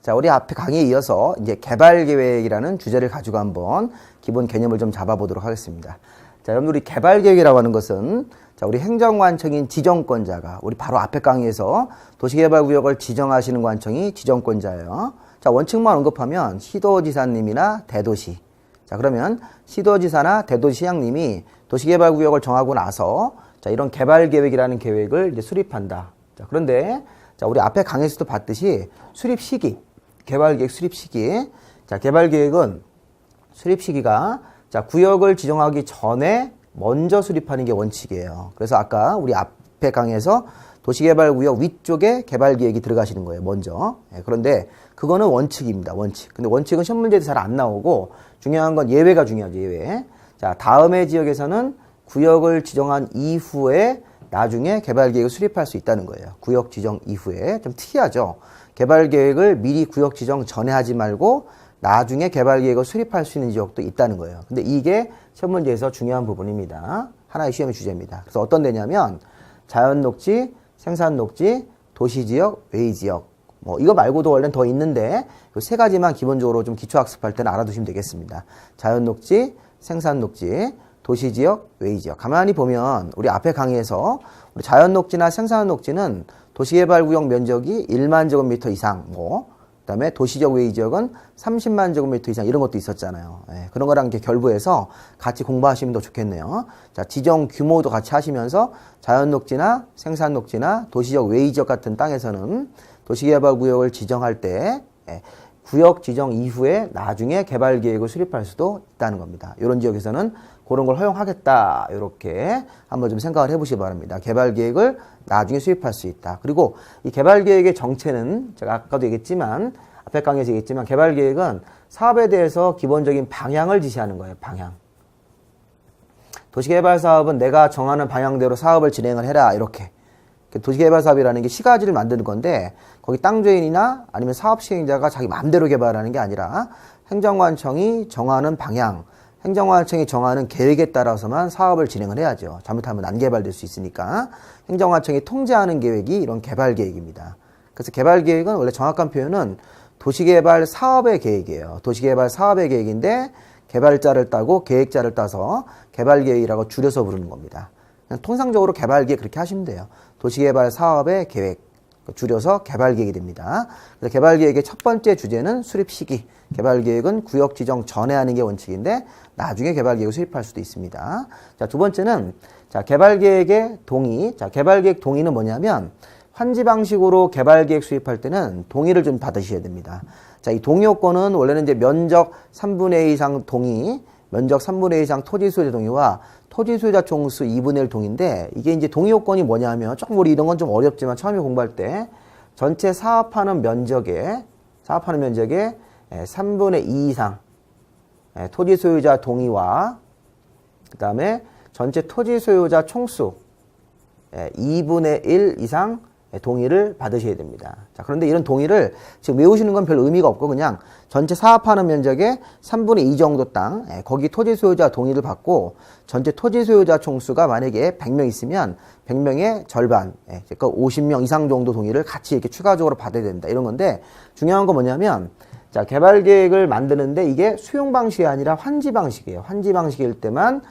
자, 우리 앞에 강의에 이어서 이제 개발계획이라는 주제를 가지고 한번 기본 개념을 좀 잡아보도록 하겠습니다. 자, 여러분, 우리 개발계획이라고 하는 것은 자, 우리 행정관청인 지정권자가 우리 바로 앞에 강의에서 도시개발구역을 지정하시는 관청이 지정권자예요. 자, 원칙만 언급하면 시도지사님이나 대도시. 자, 그러면 시도지사나 대도시장님이 도시개발구역을 정하고 나서 자, 이런 개발계획이라는 계획을 이제 수립한다. 자, 그런데 자, 우리 앞에 강의에서도 봤듯이 수립 시기, 개발계획 수립 시기. 자, 개발계획은 수립 시기가 자, 구역을 지정하기 전에 먼저 수립하는 게 원칙이에요. 그래서 아까 우리 앞에 강의에서 도시개발구역 위쪽에 개발계획이 들어가시는 거예요, 먼저. 예, 그런데 그거는 원칙입니다, 원칙. 근데 원칙은 시험 문제에도 잘 안 나오고 중요한 건 예외가 중요하죠, 예외. 자, 다음의 지역에서는 구역을 지정한 이후에 나중에 개발계획을 수립할 수 있다는 거예요. 구역 지정 이후에. 좀 특이하죠. 개발계획을 미리 구역 지정 전에 하지 말고 나중에 개발계획을 수립할 수 있는 지역도 있다는 거예요. 근데 이게 시험 문제에서 중요한 부분입니다. 하나의 시험의 주제입니다. 그래서 어떤 데냐면 자연녹지, 생산녹지, 도시지역, 외지역. 뭐 이거 말고도 원래는 더 있는데 이 세 가지만 기본적으로 좀 기초학습할 때는 알아두시면 되겠습니다. 자연녹지, 생산녹지, 도시지역, 외지역. 가만히 보면 우리 앞에 강의에서 우리 자연녹지나 생산녹지는 도시개발구역 면적이 1만 제곱미터 이상, 그다음에 도시적 외지역은 30만 제곱미터 이상 이런 것도 있었잖아요. 예, 그런 거랑 이렇게 결부해서 같이 공부하시면 더 좋겠네요. 자, 지정 규모도 같이 하시면서 자연녹지나 생산녹지나 도시적 외지역 같은 땅에서는 도시개발구역을 지정할 때 구역 지정 이후에 나중에 개발계획을 수립할 수도 있다는 겁니다. 이런 지역에서는 그런 걸 허용하겠다. 이렇게 한번 좀 생각을 해보시기 바랍니다. 개발계획을 나중에 수립할 수 있다. 그리고 이 개발계획의 정체는 제가 아까도 얘기했지만 앞에 강의에서 얘기했지만 개발계획은 사업에 대해서 기본적인 방향을 지시하는 거예요. 방향. 도시개발 사업은 내가 정하는 방향대로 사업을 진행을 해라. 이렇게. 도시개발 사업이라는 게 시가지를 만드는 건데 거기 땅주인이나 아니면 사업 시행자가 자기 마음대로 개발하는 게 아니라 행정관청이 정하는 방향, 행정관청이 정하는 계획에 따라서만 사업을 진행을 해야죠. 잘못하면 안 개발될 수 있으니까 행정관청이 통제하는 계획이 이런 개발계획입니다. 그래서 개발계획은 원래 정확한 표현은 도시개발 사업의 계획이에요. 도시개발 사업의 계획인데 개발자를 따고 계획자를 따서 개발계획이라고 줄여서 부르는 겁니다. 그냥 통상적으로 개발계획 그렇게 하시면 돼요. 도시개발 사업의 계획, 줄여서 개발계획이 됩니다. 그래서 개발계획의 첫 번째 주제는 수립 시기. 개발계획은 구역 지정 전에 하는 게 원칙인데 나중에 개발계획을 수립할 수도 있습니다. 자, 두 번째는 자, 개발계획의 동의. 자, 개발계획 동의는 뭐냐면 환지 방식으로 개발계획 수립할 때는 동의를 좀 받으셔야 됩니다. 자, 이 동의 요건은 원래는 이제 면적 3분의 2 이상 동의, 면적 3분의 2 이상 토지 소유자 동의와 토지 소유자 총수 2분의 1 동의인데 이게 이제 동의 요건이 뭐냐면 조금 우리 이런 건 좀 어렵지만 처음에 공부할 때 전체 사업하는 면적의 3분의 2 이상 토지 소유자 동의와 그 다음에 전체 토지 소유자 총수 2분의 1 이상 동의를 받으셔야 됩니다. 자, 그런데 이런 동의를 지금 외우시는 건 별 의미가 없고 그냥 전체 사업하는 면적의 3분의 2 정도 땅 거기 토지 소유자 동의를 받고 전체 토지 소유자 총수가 만약에 100명 있으면 100명의 절반 그러니까 50명 이상 정도 동의를 같이 이렇게 추가적으로 받아야 된다. 이런 건데 중요한 건 뭐냐면 자, 개발계획을 만드는데 이게 수용 방식이 아니라 환지 방식이에요. 환지 방식일 때만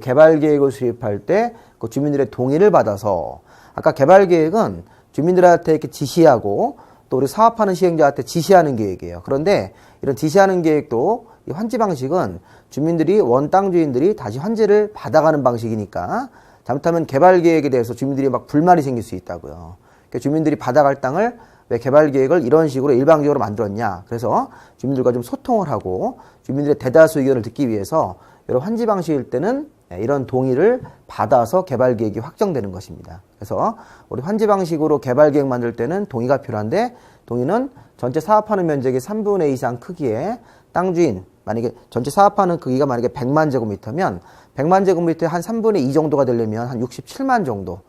개발계획을 수립할 때 그 주민들의 동의를 받아서 아까 개발계획은 주민들한테 이렇게 지시하고 또 우리 사업하는 시행자한테 지시하는 계획이에요. 그런데 이런 지시하는 계획도 이 환지 방식은 주민들이 원땅 주인들이 다시 환지를 받아가는 방식이니까 잘못하면 개발계획에 대해서 주민들이 막 불만이 생길 수 있다고요. 그러니까 주민들이 받아갈 땅을 왜 개발계획을 이런 식으로 일방적으로 만들었냐. 그래서 주민들과 좀 소통을 하고 주민들의 대다수 의견을 듣기 위해서 이런 환지 방식일 때는 이런 동의를 받아서 개발계획이 확정되는 것입니다. 그래서 우리 환지 방식으로 개발계획 만들 때는 동의가 필요한데 동의는 전체 사업하는 면적의 3분의 2 이상 크기의 땅 주인, 만약에 전체 사업하는 크기가 만약에 100만 제곱미터면 100만 제곱미터의 한 3분의 2 정도가 되려면 한 67만 정도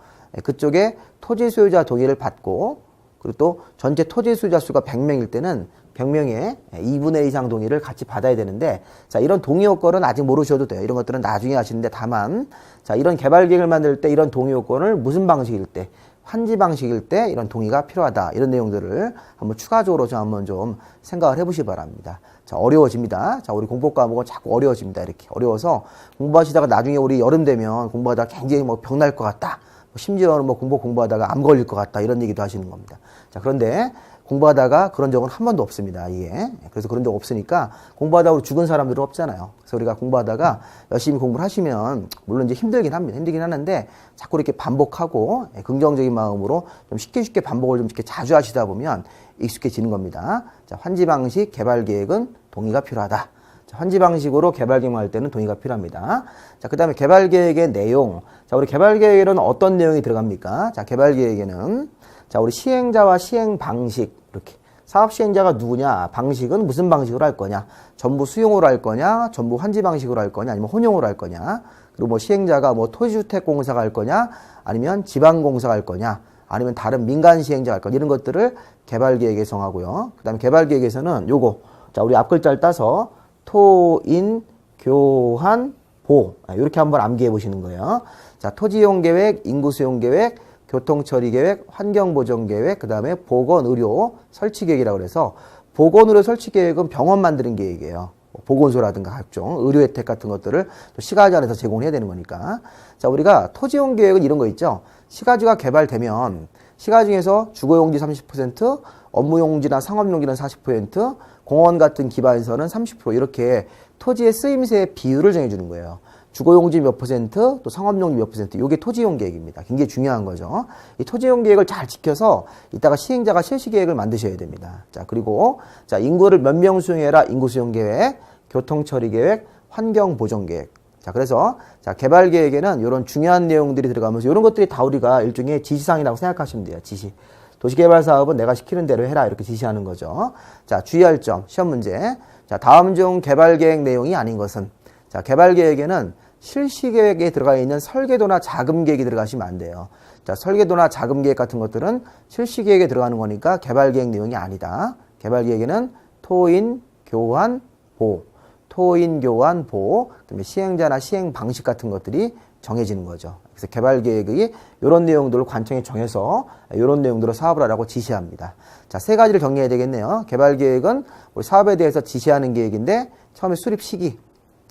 그쪽에 토지 소유자 동의를 받고 그리고 또 전체 토지 소유자 수가 100명일 때는 100명의 2분의 1 이상 동의를 같이 받아야 되는데 자, 이런 동의 요건은 아직 모르셔도 돼요. 이런 것들은 나중에 하시는데 다만 자, 이런 개발계획을 만들 때 이런 동의 요건을 무슨 방식일 때 환지 방식일 때 이런 동의가 필요하다. 이런 내용들을 한번 추가적으로 한번 좀 생각을 해보시기 바랍니다. 자, 어려워집니다. 자, 우리 공법 과목은 자꾸 어려워집니다. 이렇게 어려워서 공부하시다가 나중에 우리 여름 되면 공부하다가 굉장히 뭐 병날 것 같다. 심지어는 뭐 공부하다가 암 걸릴 것 같다. 이런 얘기도 하시는 겁니다. 자, 그런데 공부하다가 그런 적은 한 번도 없습니다. 이게. 그래서 그런 적 없으니까 공부하다가 죽은 사람들은 없잖아요. 그래서 우리가 공부하다가 열심히 공부를 하시면 물론 이제 힘들긴 합니다. 힘들긴 하는데 자꾸 이렇게 반복하고 긍정적인 마음으로 좀 쉽게 반복을 좀 이렇게 자주 하시다 보면 익숙해지는 겁니다. 자, 환지 방식 개발 계획은 동의가 필요하다. 자, 환지 방식으로 개발 계획을 할 때는 동의가 필요합니다. 자, 그 다음에 개발 계획의 내용. 자, 우리 개발 계획에는 어떤 내용이 들어갑니까? 자, 개발 계획에는 자, 우리 시행자와 시행 방식 이렇게 사업 시행자가 누구냐, 방식은 무슨 방식으로 할 거냐, 전부 수용으로 할 거냐, 전부 환지 방식으로 할 거냐, 아니면 혼용으로 할 거냐, 그리고 뭐 시행자가 뭐 토지주택공사가 할 거냐, 아니면 지방공사가 할 거냐, 아니면 다른 민간 시행자가 할 거냐, 이런 것들을 개발계획에 정하고요. 그 다음에 개발계획에서는 요거, 자, 우리 앞글자를 따서 토, 인, 교환, 보, 이렇게 한번 암기해 보시는 거예요. 자, 토지이용계획, 인구수용계획, 교통처리계획, 환경보전계획, 그 다음에 보건의료 설치계획이라고 그래서 보건의료 설치계획은 병원 만드는 계획이에요. 보건소라든가 각종 의료 혜택 같은 것들을 시가지 안에서 제공을 해야 되는 거니까. 자, 우리가 토지용 계획은 이런 거 있죠. 시가지가 개발되면 시가 중에서 주거용지 30%, 업무용지나 상업용지는 40%, 공원 같은 기반시설은 30% 이렇게 토지의 쓰임새의 비율을 정해주는 거예요. 주거용지 몇 퍼센트, 또 상업용지 몇 퍼센트, 이게 토지용 계획입니다. 굉장히 중요한 거죠. 이 토지용 계획을 잘 지켜서 이따가 시행자가 실시 계획을 만드셔야 됩니다. 자, 그리고 자, 인구를 몇 명 수용해라, 인구 수용 계획, 교통 처리 계획, 환경 보전 계획. 자, 그래서 자, 개발 계획에는 이런 중요한 내용들이 들어가면서 이런 것들이 다 우리가 일종의 지시사항이라고 생각하시면 돼요. 지시. 도시개발 사업은 내가 시키는 대로 해라, 이렇게 지시하는 거죠. 자, 주의할 점, 시험 문제. 자, 다음 중 개발 계획 내용이 아닌 것은. 자, 개발 계획에는 실시 계획에 들어가 있는 설계도나 자금 계획이 들어가시면 안 돼요. 자, 설계도나 자금 계획 같은 것들은 실시 계획에 들어가는 거니까 개발 계획 내용이 아니다. 개발 계획에는 토인, 교환, 보, 토인, 교환, 보, 그다음에 시행자나 시행 방식 같은 것들이 정해지는 거죠. 그래서 개발 계획이 이런 내용들을 관청에 정해서 이런 내용들로 사업을 하라고 지시합니다. 자, 세 가지를 정리해야 되겠네요. 개발 계획은 우리 사업에 대해서 지시하는 계획인데 처음에 수립 시기,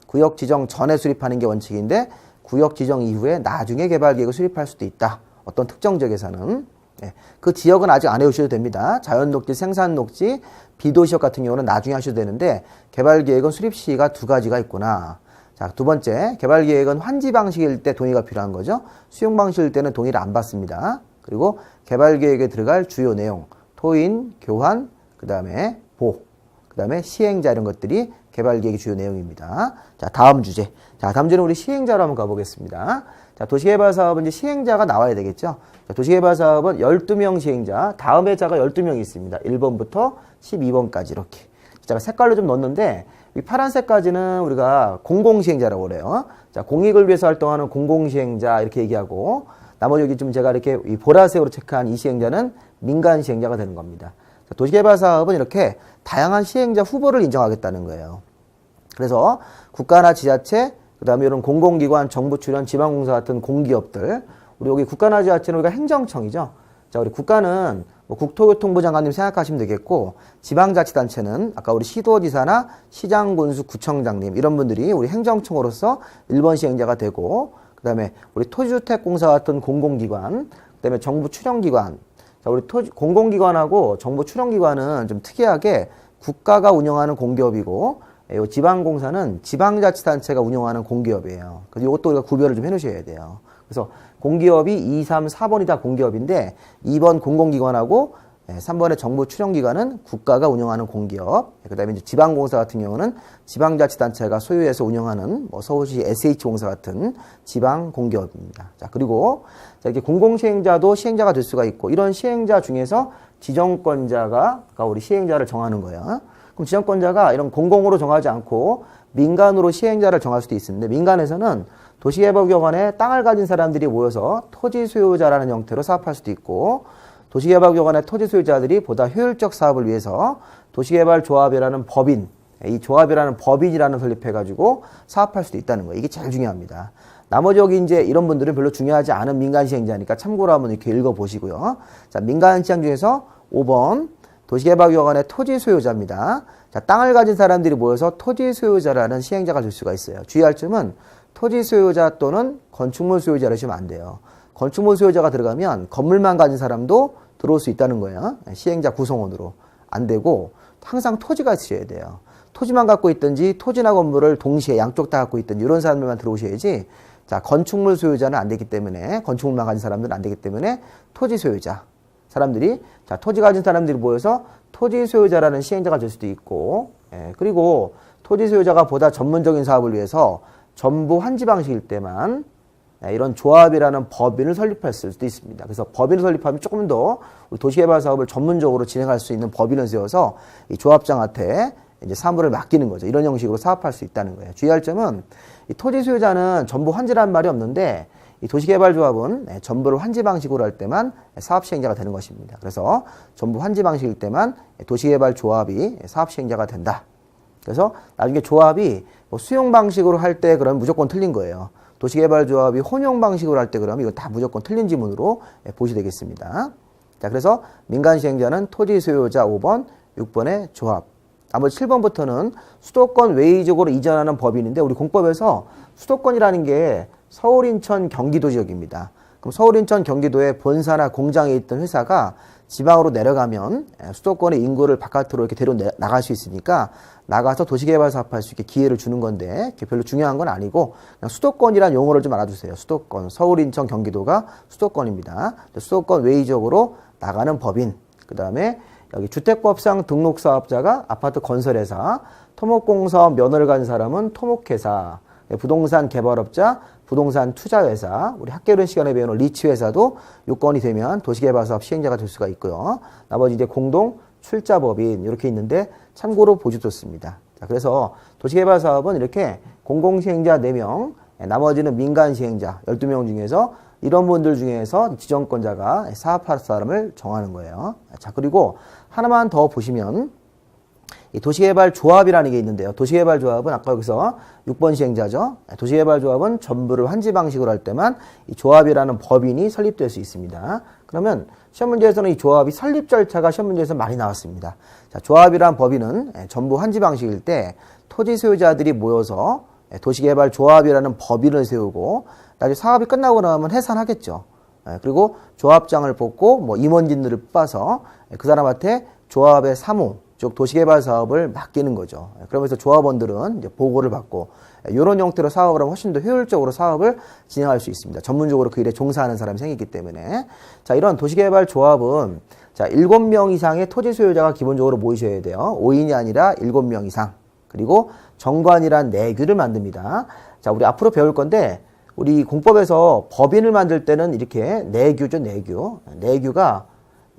구역 지정 전에 수립하는 게 원칙인데 구역 지정 이후에 나중에 개발 계획을 수립할 수도 있다. 어떤 특정 지역에서는. 네. 그 지역은 아직 안 해오셔도 됩니다. 자연 녹지, 생산 녹지, 비도시역 같은 경우는 나중에 하셔도 되는데 개발 계획은 수립 시기가 두 가지가 있구나. 자, 두 번째, 개발 계획은 환지 방식일 때 동의가 필요한 거죠. 수용 방식일 때는 동의를 안 받습니다. 그리고 개발 계획에 들어갈 주요 내용, 토인, 교환, 그 다음에 보, 그 다음에 시행자 이런 것들이 개발 계획의 주요 내용입니다. 자, 다음 주제. 자, 다음 주는 우리 시행자로 한번 가보겠습니다. 자, 도시개발 사업은 이제 시행자가 나와야 되겠죠. 자, 도시개발 사업은 12명 시행자, 다음 회자가 12명이 있습니다. 1번부터 12번까지 이렇게. 제가 색깔로 좀 넣었는데 이 파란색까지는 우리가 공공시행자라고 그래요. 자, 공익을 위해서 활동하는 공공시행자 이렇게 얘기하고 나머지 여기 좀 제가 이렇게 이 보라색으로 체크한 이 시행자는 민간 시행자가 되는 겁니다. 자, 도시개발 사업은 이렇게 다양한 시행자 후보를 인정하겠다는 거예요. 그래서 국가나 지자체, 그 다음에 이런 공공기관, 정부 출연, 지방공사 같은 공기업들, 우리 여기 국가나 지자체는 우리가 행정청이죠. 자, 우리 국가는 뭐 국토교통부 장관님 생각하시면 되겠고, 지방자치단체는 아까 우리 시도지사나 시장, 군수, 구청장님 이런 분들이 우리 행정청으로서 1번 시행자가 되고, 그 다음에 우리 토지주택공사 같은 공공기관, 그 다음에 정부 출연기관. 자, 우리 공공기관하고 정부 출연기관은 좀 특이하게 국가가 운영하는 공기업이고, 이 지방공사는 지방자치단체가 운영하는 공기업이에요. 그래서 이것도 우리가 구별을 좀 해놓으셔야 돼요. 그래서 공기업이 2, 3, 4번이 다 공기업인데 2번 공공기관하고 3번의 정부 출연기관은 국가가 운영하는 공기업. 그 다음에 이제 지방공사 같은 경우는 지방자치단체가 소유해서 운영하는 뭐 서울시 SH공사 같은 지방공기업입니다. 자, 그리고 자, 이렇게 공공시행자도 시행자가 될 수가 있고 이런 시행자 중에서 지정권자가 우리 시행자를 정하는 거예요. 그럼 지정권자가 이런 공공으로 정하지 않고 민간으로 시행자를 정할 수도 있습니다. 민간에서는 도시개발기관에 땅을 가진 사람들이 모여서 토지 소유자라는 형태로 사업할 수도 있고 도시개발기관의 토지 소유자들이 보다 효율적 사업을 위해서 도시개발조합이라는 법인, 이 조합이라는 법인이라는 설립해가지고 사업할 수도 있다는 거예요. 이게 제일 중요합니다. 나머지 여기 이제 이런 분들은 별로 중요하지 않은 민간 시행자니까 참고로 한번 이렇게 읽어보시고요. 자, 민간 시행 중에서 5번 도시개발기관의 토지 소유자입니다. 자, 땅을 가진 사람들이 모여서 토지 소유자라는 시행자가 될 수가 있어요. 주의할 점은 토지 소유자 또는 건축물 소유자를 하시면 안 돼요. 건축물 소유자가 들어가면 건물만 가진 사람도 들어올 수 있다는 거예요. 시행자 구성원으로. 안 되고 항상 토지가 있어야 돼요. 토지만 갖고 있든지 토지나 건물을 동시에 양쪽 다 갖고 있든지 이런 사람들만 들어오셔야지. 자, 건축물 소유자는 안 되기 때문에, 건축물만 가진 사람들은 안 되기 때문에 토지 소유자 사람들이, 자, 토지 가진 사람들이 모여서 토지 소유자라는 시행자가 될 수도 있고, 그리고 토지 소유자가 보다 전문적인 사업을 위해서 전부 환지 방식일 때만 이런 조합이라는 법인을 설립할 수도 있습니다. 그래서 법인을 설립하면 조금 더 우리 도시개발 사업을 전문적으로 진행할 수 있는 법인을 세워서 이 조합장한테 이제 사무를 맡기는 거죠. 이런 형식으로 사업할 수 있다는 거예요. 주의할 점은 이 토지 소유자는 전부 환지라는 말이 없는데 이 도시개발조합은 전부를 환지 방식으로 할 때만 사업 시행자가 되는 것입니다. 그래서 전부 환지 방식일 때만 도시개발조합이 사업 시행자가 된다. 그래서 나중에 조합이 뭐 수용 방식으로 할 때 그러면 무조건 틀린 거예요. 도시개발조합이 혼용 방식으로 할 때 그러면 이거 다 무조건 틀린 지문으로 보시 되겠습니다. 자, 그래서 민간 시행자는 토지 소유자 5번, 6번의 조합. 나머지 7번부터는 수도권 외의적으로 이전하는 법인인데 우리 공법에서 수도권이라는 게 서울, 인천, 경기도 지역입니다. 그럼 서울, 인천, 경기도에 본사나 공장에 있던 회사가 지방으로 내려가면 수도권의 인구를 바깥으로 이렇게 나갈 수 있으니까 나가서 도시개발 사업할 수 있게 기회를 주는 건데 별로 중요한 건 아니고 그냥 수도권이라는 용어를 좀 알아두세요. 수도권, 서울, 인천, 경기도가 수도권입니다. 수도권 외의적으로 나가는 법인, 그 다음에 여기 주택법상 등록사업자가 아파트 건설회사, 토목공사업 면허를 가진 사람은 토목회사, 부동산 개발업자, 부동산 투자회사, 우리 학개론 시간에 배우는 리츠회사도 요건이 되면 도시개발사업 시행자가 될 수가 있고요. 나머지 이제 공동 출자법인 이렇게 있는데 참고로 보셔줬습니다. 자, 그래서 도시개발사업은 이렇게 공공시행자 4명, 나머지는 민간시행자 12명 중에서 이런 분들 중에서 지정권자가 사업할 사람을 정하는 거예요. 자, 그리고 하나만 더 보시면 이 도시개발조합이라는 게 있는데요. 도시개발조합은 아까 여기서 6번 시행자죠. 도시개발조합은 전부를 환지 방식으로 할 때만 이 조합이라는 법인이 설립될 수 있습니다. 그러면 시험 문제에서는 이 조합이 설립 절차가 시험 문제에서 많이 나왔습니다. 자, 조합이라는 법인은 전부 환지 방식일 때 토지 소유자들이 모여서 도시개발조합이라는 법인을 세우고 나중에 사업이 끝나고 나면 해산하겠죠. 그리고 조합장을 뽑고 뭐 임원진들을 뽑아서 그 사람한테 조합의 사무, 즉 도시개발 사업을 맡기는 거죠. 그러면서 조합원들은 이제 보고를 받고 이런 형태로 사업을 하면 훨씬 더 효율적으로 사업을 진행할 수 있습니다. 전문적으로 그 일에 종사하는 사람이 생기기 때문에. 자, 이런 도시개발 조합은 자, 7명 이상의 토지 소유자가 기본적으로 모이셔야 돼요. 5인이 아니라 7명 이상. 그리고 정관이란 내규를 만듭니다. 자, 우리 앞으로 배울 건데 우리 공법에서 법인을 만들 때는 이렇게 내규죠, 내규. 내규가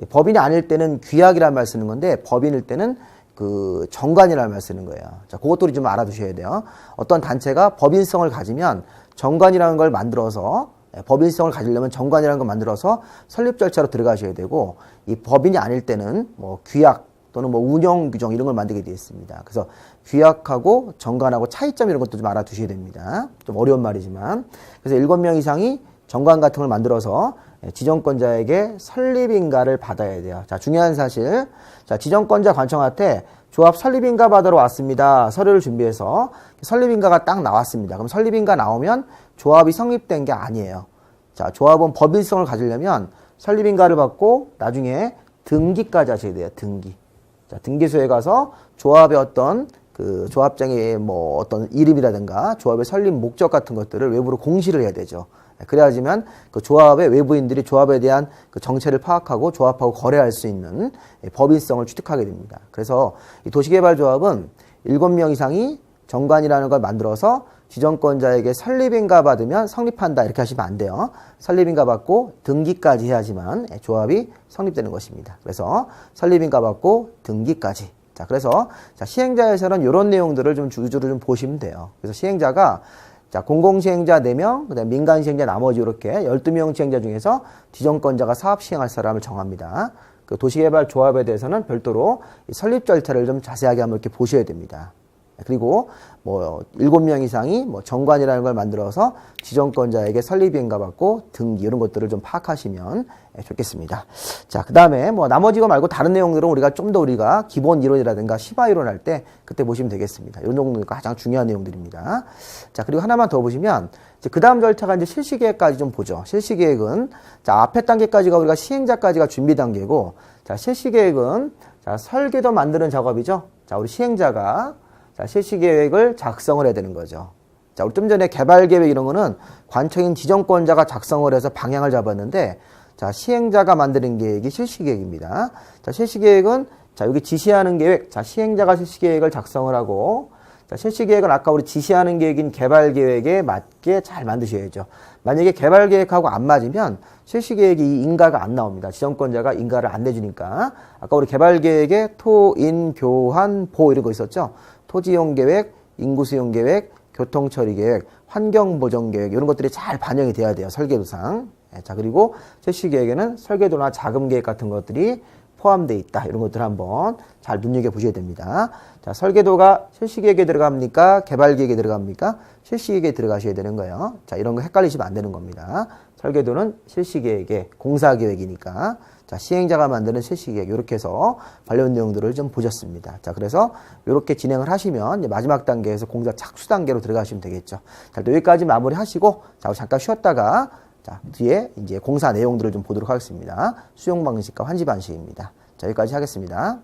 법인이 아닐 때는 규약이라는 말 쓰는 건데 법인일 때는 그 정관이라는 말 쓰는 거예요. 자, 그것도 좀 알아두셔야 돼요. 어떤 단체가 법인성을 가지면 정관이라는 걸 만들어서 법인성을 가지려면 정관이라는 걸 만들어서 설립 절차로 들어가셔야 되고 이 법인이 아닐 때는 뭐 규약 또는 뭐 운영 규정 이런 걸 만들게 되어 있습니다. 그래서 규약하고 정관하고 차이점 이런 것도 좀 알아두셔야 됩니다. 좀 어려운 말이지만 그래서 7명 이상이 정관 같은 걸 만들어서 지정권자에게 설립인가를 받아야 돼요. 자, 중요한 사실. 자, 지정권자 관청한테 조합 설립인가 받으러 왔습니다. 서류를 준비해서 설립인가가 딱 나왔습니다. 그럼 설립인가 나오면 조합이 성립된 게 아니에요. 자, 조합은 법인성을 가지려면 설립인가를 받고 나중에 등기까지 하셔야 돼요. 등기. 자, 등기소에 가서 조합의 어떤 그 조합장의 뭐 어떤 이름이라든가 조합의 설립 목적 같은 것들을 외부로 공시를 해야 되죠. 그래야지만 그 조합의 외부인들이 조합에 대한 그 정체를 파악하고 조합하고 거래할 수 있는 법인성을 취득하게 됩니다. 그래서 이 도시개발조합은 7명 이상이 정관이라는 걸 만들어서 지정권자에게 설립인가 받으면 성립한다 이렇게 하시면 안 돼요. 설립인가 받고 등기까지 해야지만 조합이 성립되는 것입니다. 그래서 설립인가 받고 등기까지. 자, 그래서 자, 시행자에서는 이런 내용들을 좀 주주로 좀 보시면 돼요. 그래서 시행자가 자, 공공시행자 4명, 그 다음에 민간시행자 나머지 이렇게 12명 시행자 중에서 지정권자가 사업 시행할 사람을 정합니다. 그 도시개발 조합에 대해서는 별도로 이 설립 절차를 좀 자세하게 한번 이렇게 보셔야 됩니다. 그리고 뭐 7명 이상이 뭐 정관이라는 걸 만들어서 지정권자에게 설립인가 받고 등기 이런 것들을 좀 파악하시면 좋겠습니다. 자, 그 다음에 뭐 나머지 거 말고 다른 내용들은 우리가 좀 더 우리가 기본 이론이라든가 시바 이론 할 때 그때 보시면 되겠습니다. 이런 정도가 가장 중요한 내용들입니다. 자, 그리고 하나만 더 보시면 그 다음 절차가 이제 실시계획까지 좀 보죠. 실시계획은 자, 앞에 단계까지가 우리가 시행자까지가 준비 단계고 자, 실시계획은 자, 설계도 만드는 작업이죠. 자, 우리 시행자가 자, 실시계획을 작성을 해야 되는 거죠. 자, 우리 좀 전에 개발계획 이런 거는 관청인 지정권자가 작성을 해서 방향을 잡았는데 자, 시행자가 만드는 계획이 실시계획입니다. 자, 실시계획은 자, 여기 지시하는 계획, 자, 시행자가 실시계획을 작성을 하고 자, 실시계획은 아까 우리 지시하는 계획인 개발계획에 맞게 잘 만드셔야죠. 만약에 개발계획하고 안 맞으면 실시계획이 이 인가가 안 나옵니다. 지정권자가 인가를 안 내주니까 아까 우리 개발계획에 토, 인, 교환, 보 이런 거 있었죠. 토지이용계획, 인구수용계획, 교통처리계획, 환경보전계획 이런 것들이 잘 반영이 돼야 돼요. 설계도상. 자, 그리고 실시계획에는 설계도나 자금계획 같은 것들이 포함되어 있다. 이런 것들 한번 잘 눈여겨보셔야 됩니다. 자, 설계도가 실시계획에 들어갑니까? 개발계획에 들어갑니까? 실시계획에 들어가셔야 되는 거예요. 자, 이런 거 헷갈리시면 안 되는 겁니다. 설계도는 실시계획에 공사계획이니까 자, 시행자가 만드는 실시계획 이렇게 해서 관련 내용들을 좀 보셨습니다. 자, 그래서 이렇게 진행을 하시면 이제 마지막 단계에서 공사 착수 단계로 들어가시면 되겠죠. 자, 또 여기까지 마무리하시고 자, 잠깐 쉬었다가 자, 뒤에 이제 공사 내용들을 좀 보도록 하겠습니다. 수용 방식과 환지 방식입니다. 자, 여기까지 하겠습니다.